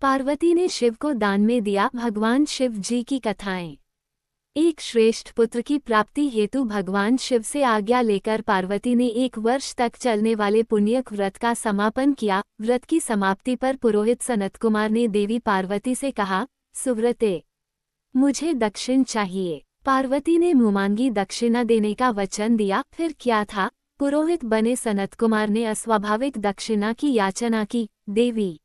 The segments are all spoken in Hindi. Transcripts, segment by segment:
पार्वती ने शिव को दान में दिया। भगवान शिव जी की कथाएं। एक श्रेष्ठ पुत्र की प्राप्ति हेतु भगवान शिव से आज्ञा लेकर पार्वती ने 1 वर्ष तक चलने वाले पुण्यक व्रत का समापन किया। व्रत की समाप्ति पर पुरोहित सनत कुमार ने देवी पार्वती से कहा, सुव्रते, मुझे दक्षिण चाहिए। पार्वती ने मुमांगी दक्षिणा देने का वचन दिया। फिर क्या था, पुरोहित बने सनत कुमार ने अस्वाभाविक दक्षिणा की याचना की। देवी,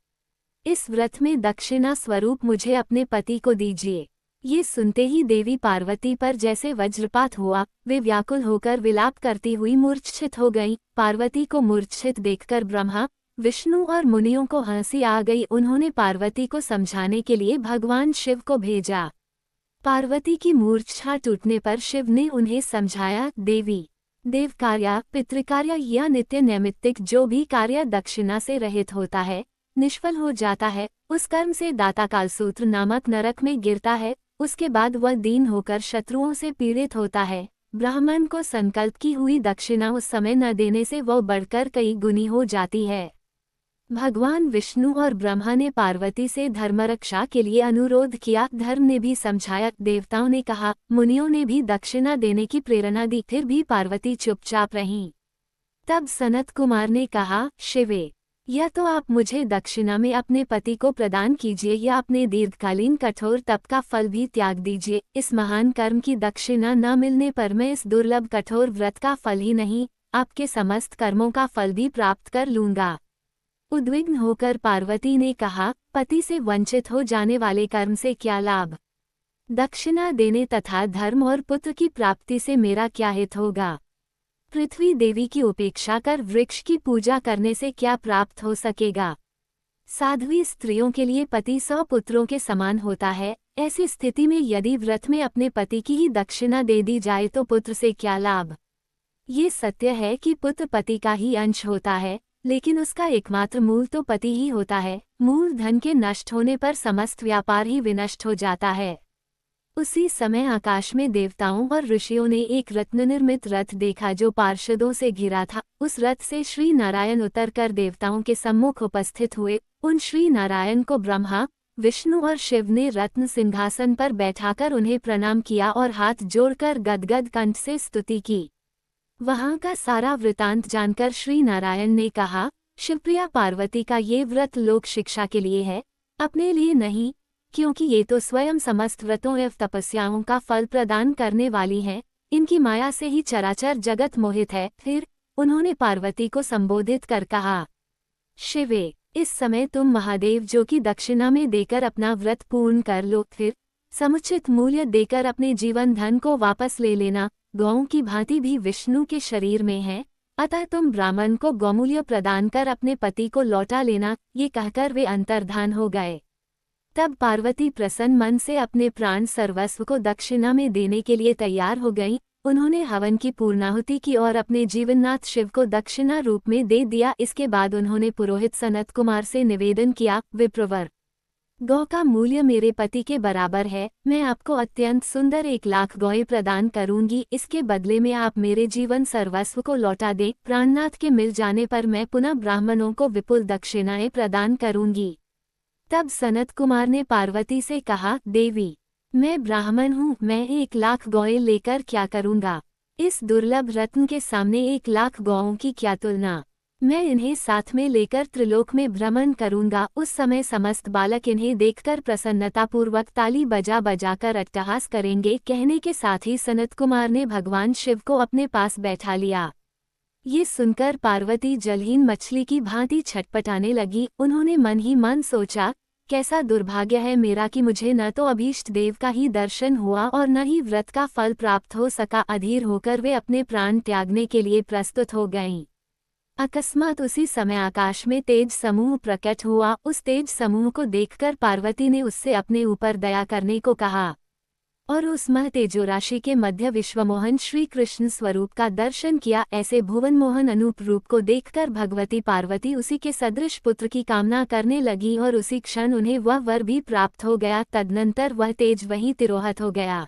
इस व्रत में दक्षिणा स्वरूप मुझे अपने पति को दीजिए। ये सुनते ही देवी पार्वती पर जैसे वज्रपात हुआ। वे व्याकुल होकर विलाप करती हुई मूर्छित हो गईं। पार्वती को मूर्छित देखकर ब्रह्मा, विष्णु और मुनियों को हंसी आ गई। उन्होंने पार्वती को समझाने के लिए भगवान शिव को भेजा। पार्वती की मूर्छा टूटने पर शिव ने उन्हें समझाया, देवी, देव कार्य, पितृकार्य या नित्य नैमित्तिक जो भी कार्य दक्षिणा से रहित होता है, निष्फल हो जाता है। उस कर्म से दाता कालसूत्र नामक नरक में गिरता है। उसके बाद वह दीन होकर शत्रुओं से पीड़ित होता है। ब्राह्मण को संकल्प की हुई दक्षिणा उस समय न देने से वह बढ़कर कई गुनी हो जाती है। भगवान विष्णु और ब्रह्मा ने पार्वती से धर्मरक्षा के लिए अनुरोध किया। धर्म ने भी समझाया। देवताओं ने कहा, मुनियों ने भी दक्षिणा देने की प्रेरणा दी। फिर भी पार्वती चुपचाप रहीं। तब सनत कुमार ने कहा, शिवे, या तो आप मुझे दक्षिणा में अपने पति को प्रदान कीजिए या अपने दीर्घकालीन कठोर तप का फल भी त्याग दीजिए। इस महान कर्म की दक्षिणा न मिलने पर मैं इस दुर्लभ कठोर व्रत का फल ही नहीं, आपके समस्त कर्मों का फल भी प्राप्त कर लूंगा। उद्विग्न होकर पार्वती ने कहा, पति से वंचित हो जाने वाले कर्म से क्या लाभ? दक्षिणा देने तथा धर्म और पुत्र की प्राप्ति से मेरा क्या हित होगा? पृथ्वी देवी की उपेक्षा कर वृक्ष की पूजा करने से क्या प्राप्त हो सकेगा? साध्वी स्त्रियों के लिए पति 100 पुत्रों के समान होता है। ऐसी स्थिति में यदि व्रत में अपने पति की ही दक्षिणा दे दी जाए तो पुत्र से क्या लाभ? ये सत्य है कि पुत्र पति का ही अंश होता है, लेकिन उसका एकमात्र मूल तो पति ही होता है। मूल धन के नष्ट होने पर समस्त व्यापार ही विनष्ट हो जाता है। उसी समय आकाश में देवताओं और ऋषियों ने एक रत्न निर्मित रथ देखा जो पार्षदों से घिरा था। उस रथ से श्री नारायण उतरकर देवताओं के सम्मुख उपस्थित हुए। उन श्री नारायण को ब्रह्मा, विष्णु और शिव ने रत्न सिंहासन पर बैठाकर उन्हें प्रणाम किया और हाथ जोड़कर गदगद कंठ से स्तुति की। वहां का सारा वृतांत जानकर श्री नारायण ने कहा, शिवप्रिया पार्वती का ये व्रत लोक शिक्षा के लिए है, अपने लिए नहीं, क्योंकि ये तो स्वयं समस्त व्रतों एवं तपस्याओं का फल प्रदान करने वाली हैं। इनकी माया से ही चराचर जगत मोहित है। फिर उन्होंने पार्वती को संबोधित कर कहा, शिवे, इस समय तुम महादेव जो कि दक्षिणा में देकर अपना व्रत पूर्ण कर लो। फिर समुचित मूल्य देकर अपने जीवन धन को वापस ले लेना। गौओं की भांति भी विष्णु के शरीर में है, अतः तुम ब्राह्मण को गौमूल्य प्रदान कर अपने पति को लौटा लेना। ये कहकर वे अंतर्धान हो गए। तब पार्वती प्रसन्न मन से अपने प्राण सर्वस्व को दक्षिणा में देने के लिए तैयार हो गईं। उन्होंने हवन की पूर्णाहुति की और अपने जीवननाथ शिव को दक्षिणा रूप में दे दिया। इसके बाद उन्होंने पुरोहित सनत कुमार से निवेदन किया, विप्रवर, गौ का मूल्य मेरे पति के बराबर है। मैं आपको अत्यंत सुंदर 1,00,000 गौएं प्रदान करूंगी। इसके बदले में आप मेरे जीवन सर्वस्व को लौटा दें। प्राणनाथ के मिल जाने पर मैं पुनः ब्राह्मणों को विपुल दक्षिणाएं प्रदान करूंगी। तब सनत कुमार ने पार्वती से कहा, देवी, मैं ब्राह्मण हूँ, मैं 1,00,000 गौएं लेकर क्या करूँगा? इस दुर्लभ रत्न के सामने 1,00,000 गौओं की क्या तुलना? मैं इन्हें साथ में लेकर त्रिलोक में भ्रमण करूँगा। उस समय समस्त बालक इन्हें देखकर प्रसन्नतापूर्वक ताली बजा बजाकर अट्टहास करेंगे। कहने के साथ ही सनत कुमार ने भगवान शिव को अपने पास बैठा लिया। ये सुनकर पार्वती जलहीन मछली की भांति छटपटाने लगी। उन्होंने मन ही मन सोचा, कैसा दुर्भाग्य है मेरा कि मुझे न तो अभीष्ट देव का ही दर्शन हुआ और न ही व्रत का फल प्राप्त हो सका। अधीर होकर वे अपने प्राण त्यागने के लिए प्रस्तुत हो गईं। अकस्मात उसी समय आकाश में तेज समूह प्रकट हुआ। उस तेज समूह को देखकर पार्वती ने उससे अपने ऊपर दया करने को कहा और उस मह तेजो राशि के मध्य विश्वमोहन श्री कृष्ण स्वरूप का दर्शन किया। ऐसे भुवन मोहन अनूप रूप को देखकर भगवती पार्वती उसी के सदृश पुत्र की कामना करने लगी और उसी क्षण उन्हें वह वर भी प्राप्त हो गया। तदनंतर वह तेज वहीं तिरोहत हो गया।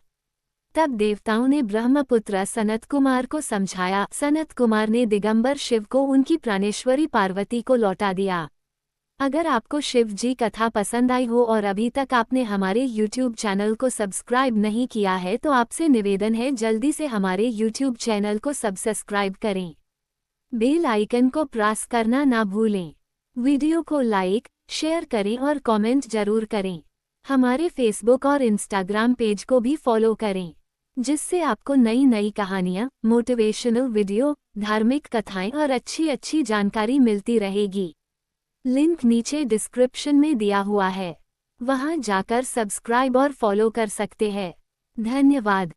तब देवताओं ने ब्रह्मपुत्र सनत कुमार को समझाया। सनत कुमार ने दिगंबर शिव को उनकी प्राणेश्वरी पार्वती को लौटा दिया। अगर आपको शिव जी कथा पसंद आई हो और अभी तक आपने हमारे YouTube चैनल को सब्सक्राइब नहीं किया है तो आपसे निवेदन है जल्दी से हमारे YouTube चैनल को सब्सक्राइब करें। बेल आइकन को प्रेस करना ना भूलें। वीडियो को लाइक, शेयर करें और कमेंट जरूर करें। हमारे फेसबुक और इंस्टाग्राम पेज को भी फॉलो करें, जिससे आपको नई नई कहानियाँ, मोटिवेशनल वीडियो, धार्मिक कथाएं और अच्छी जानकारी मिलती रहेगी। लिंक नीचे डिस्क्रिप्शन में दिया हुआ है, वहां जाकर सब्सक्राइब और फॉलो कर सकते हैं। धन्यवाद।